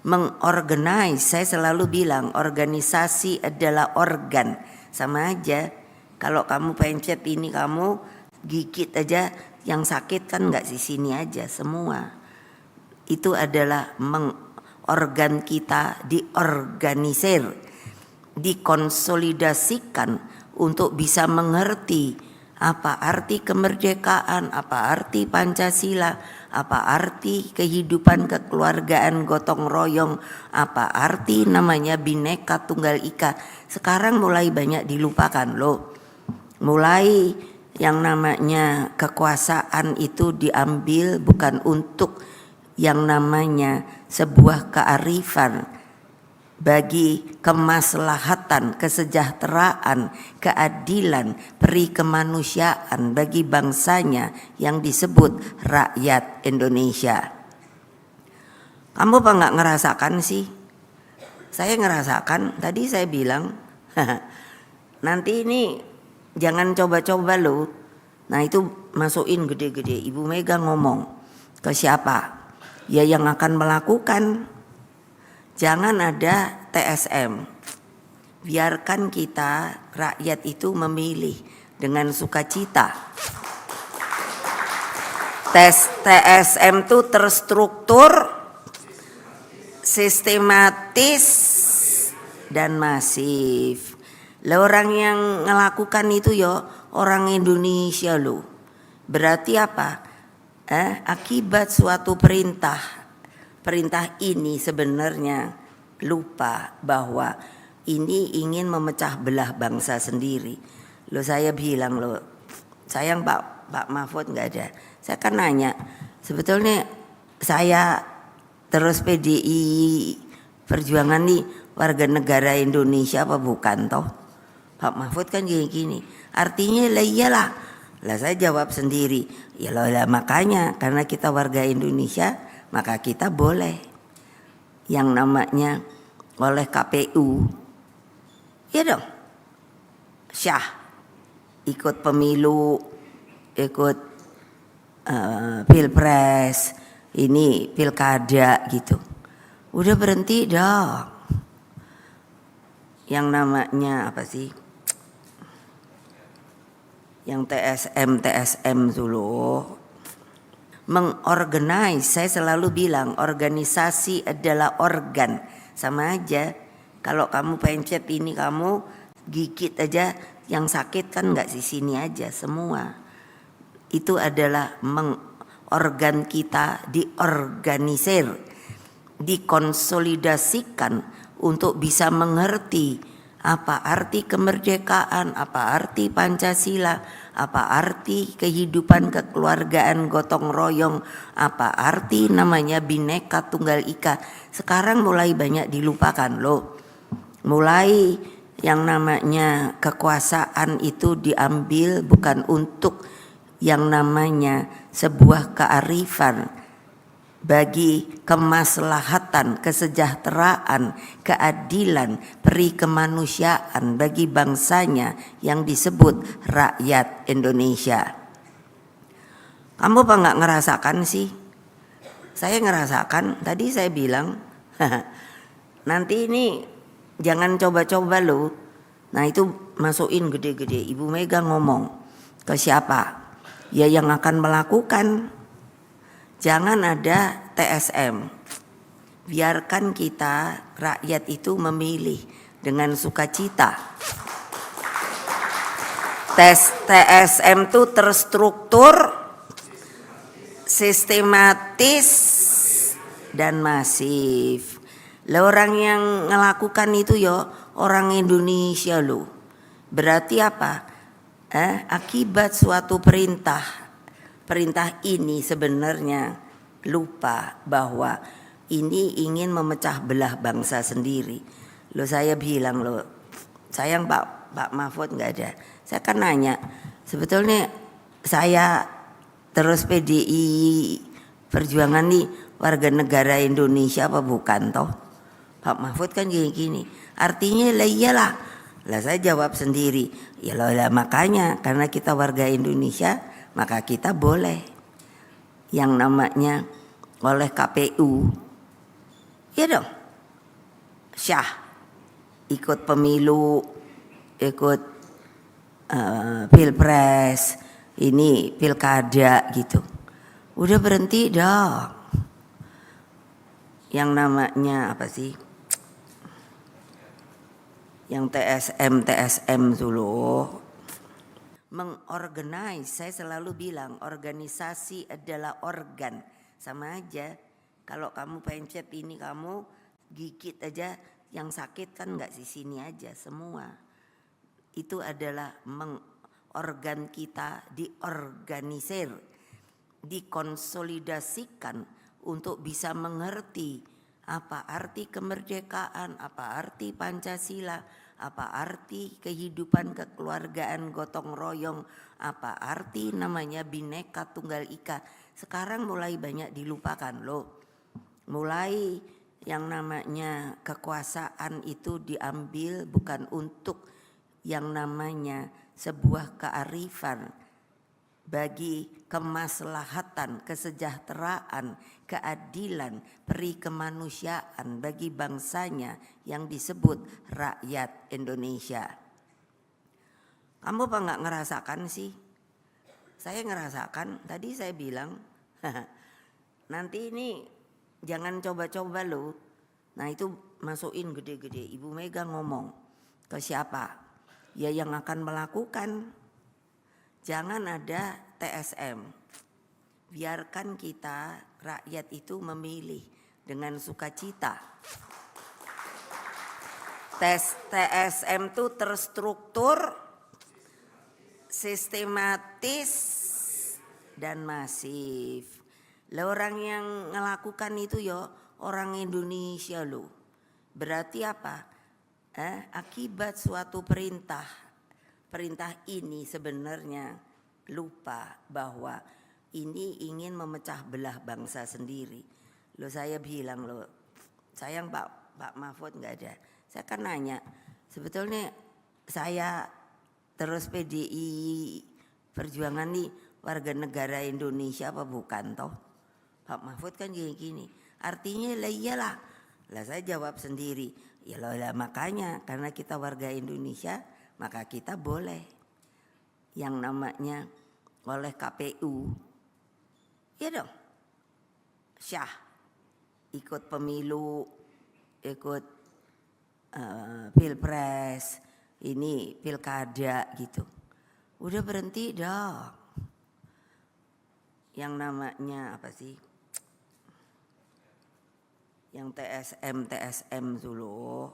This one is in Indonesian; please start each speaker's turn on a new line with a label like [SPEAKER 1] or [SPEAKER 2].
[SPEAKER 1] mengorganize. Saya selalu bilang organisasi adalah organ. Sama aja. Kalau kamu pencet ini, kamu gigit aja, yang sakit kan nggak di sini aja semua. Itu adalah organ kita diorganisir, dikonsolidasikan untuk bisa mengerti apa arti kemerdekaan, apa arti Pancasila, apa arti kehidupan kekeluargaan gotong royong, apa arti namanya Bhinneka Tunggal Ika. Sekarang mulai banyak dilupakan loh. Mulai yang namanya kekuasaan itu diambil bukan untuk yang namanya sebuah kearifan bagi kemaslahatan, kesejahteraan, keadilan, peri kemanusiaan bagi bangsanya yang disebut rakyat Indonesia. Kamu apa nggak ngerasakan sih? Saya ngerasakan. Tadi saya bilang, nanti ini jangan coba-coba loh. Nah itu masukin gede-gede. Ibu Mega ngomong ke siapa? Ya yang akan melakukan. Jangan ada TSM. Biarkan kita rakyat itu memilih dengan sukacita. TSM itu terstruktur, sistematis, dan masif. Lah orang yang melakukan itu ya orang Indonesia loh. Berarti apa? Akibat suatu perintah ini sebenarnya lupa bahwa ini ingin memecah belah bangsa sendiri. Loh saya bilang loh, sayang Pak Mahfud nggak ada. Saya kan nanya, sebetulnya saya terus PDI Perjuangan nih warga negara Indonesia apa bukan toh? Pak Mahfud kan gini-gini. Artinya lah iyalah. Lah saya jawab sendiri, ya lah makanya karena kita warga Indonesia maka kita boleh yang namanya oleh KPU, ya dong, syah ikut pemilu, ikut pilpres, ini pilkada gitu. Udah berhenti dong. Yang namanya apa sih? Yang TSM dulu mengorganize. Saya selalu bilang organisasi adalah organ. Sama aja. Kalau kamu pencet ini, kamu gigit aja, yang sakit kan nggak di sini aja semua. Itu adalah organ kita diorganisir, dikonsolidasikan untuk bisa mengerti apa arti kemerdekaan, apa arti Pancasila, apa arti kehidupan kekeluargaan gotong royong, apa arti namanya Bhinneka Tunggal Ika. Sekarang mulai banyak dilupakan loh. Mulai yang namanya kekuasaan itu diambil bukan untuk yang namanya sebuah kearifan bagi kemaslahatan, kesejahteraan, keadilan, peri kemanusiaan bagi bangsanya yang disebut rakyat Indonesia. Kamu apa nggak ngerasakan sih? Saya ngerasakan. Tadi saya bilang, nanti ini jangan coba-coba loh. Nah itu masukin gede-gede. Ibu Mega ngomong ke siapa? Ya yang akan melakukan. Jangan ada TSM. Biarkan kita rakyat itu memilih dengan sukacita. TSM itu terstruktur, sistematis, dan masif. Lah orang yang melakukan itu ya orang Indonesia loh. Berarti apa? Akibat suatu perintah ini sebenarnya lupa bahwa ini ingin memecah belah bangsa sendiri. Loh saya bilang loh, sayang Pak Mahfud nggak ada. Saya kan nanya, sebetulnya saya terus PDI Perjuangan nih warga negara Indonesia apa bukan toh? Pak Mahfud kan gini-gini. Artinya lah iyalah. Lah saya jawab sendiri, ya lah makanya karena kita warga Indonesia maka kita boleh yang namanya oleh KPU, ya dong, syah, ikut pemilu, ikut pilpres, ini pilkada gitu. Udah berhenti dong. Yang namanya apa sih? Yang TSM dulu. Mengorganize, saya selalu bilang organisasi adalah organ. Sama aja. Kalau kamu pencet ini, kamu gigit aja, yang sakit kan nggak di sini aja semua. Itu adalah organ kita diorganisir, dikonsolidasikan untuk bisa mengerti apa arti kemerdekaan, apa arti Pancasila, apa arti kehidupan kekeluargaan gotong royong, apa arti namanya Bhinneka Tunggal Ika. Sekarang mulai banyak dilupakan loh. Mulai yang namanya kekuasaan itu diambil bukan untuk yang namanya sebuah kearifan bagi kemaslahatan, kesejahteraan, keadilan, peri kemanusiaan bagi bangsanya yang disebut rakyat Indonesia. Kamu apa nggak ngerasakan sih? Saya ngerasakan, tadi saya bilang nanti ini jangan coba-coba loh. Nah itu masukin gede-gede. Ibu Mega ngomong ke siapa? Ya yang akan melakukan. Jangan ada TSM. Biarkan kita rakyat itu memilih dengan sukacita. TSM itu terstruktur, sistematis, dan masif. Lah orang yang melakukan itu ya orang Indonesia loh. Berarti apa? Akibat suatu perintah ini sebenarnya lupa bahwa ini ingin memecah belah bangsa sendiri. Loh saya bilang loh, sayang Pak Mahfud nggak ada. Saya kan nanya, sebetulnya saya terus PDI Perjuangan nih warga negara Indonesia apa bukan toh? Pak Mahfud kan gini-gini. Artinya lah iyalah. Lah saya jawab sendiri, ya lah makanya karena kita warga Indonesia maka kita boleh yang namanya oleh KPU, ya dong, syah, ikut pemilu, ikut pilpres, ini pilkada gitu. Udah berhenti dong. Yang namanya apa sih? Yang TSM dulu.